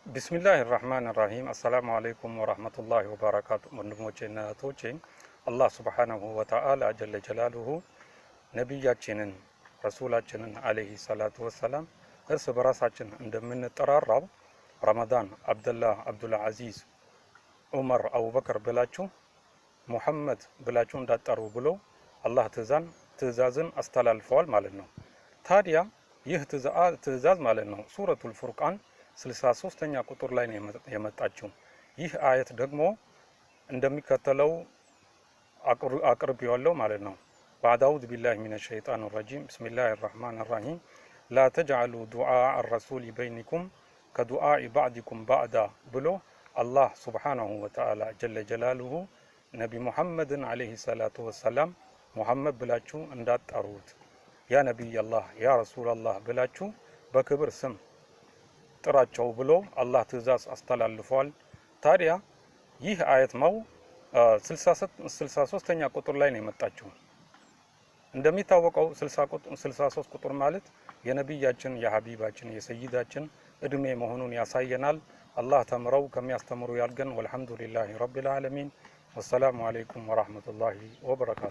ቢስሚላህ ራህማን ራሂም አሰላሙ አለይኩም ወራህመቱላሂ ወበረካቱ። ወንድሞቼና እህቶቼ አላህ ሱብሓነሁ ወተዓላ ጀለ ጀላሉሁ ነቢያችንን ረሱላችንን አለይሂ ሰላቱ ወሰላም እርስ በራሳችን እንደምንጠራራው ረመዳን፣ አብደላህ፣ አብዱል አዚዝ፣ ዑመር፣ አቡበከር ብላችሁ ሙሐመድ ብላችሁ እንዳጠሩ ብሎ አላህ ትእዛዝን አስተላልፈዋል ማለት ነው። ታዲያ ይህ ትእዛዝ ማለት ነው ሱረቱል ፉርቃን 63ኛ ቁጥር ላይ ነው የመጣችው። ይህ አየት ደግሞ እንደሚከተለው አቅርቤዋለሁ ማለት ነው። ባዕድ አዑዙ ቢላሂ ሚነ ሸይጣን ረጂም ቢስሚላሂ ራህማን ራሂም ላ ተጅዐሉ ዱዓ አረሱል በይኒኩም ከዱዓኢ ባዕዲኩም ባዕዳ ብሎ አላህ ሱብሓነሁ ወተዓላ ጀለ ጀላሉሁ ነቢ ሙሐመድን አለይሂ ሰላቱ ወሰላም ሙሐመድ ብላችሁ እንዳጠሩት ያ ነቢይ አላህ ያ ረሱል አላህ ብላችሁ በክብር ስም ጥራቸው ብሎ አላህ ትእዛዝ አስተላልፏል። ታዲያ ይህ አየት ነው 63ኛ ቁጥር ላይ ነው የመጣችው። እንደሚታወቀው 63 ቁጥር ማለት የነቢያችን የሐቢባችን የሰይዳችን እድሜ መሆኑን ያሳየናል። አላህ ተምረው ከሚያስተምሩ ያልገን። ወልሐምዱሊላሂ ረቢል ዓለሚን። ወሰላሙ አለይኩም ወራህመቱላሂ ወበረካቱ።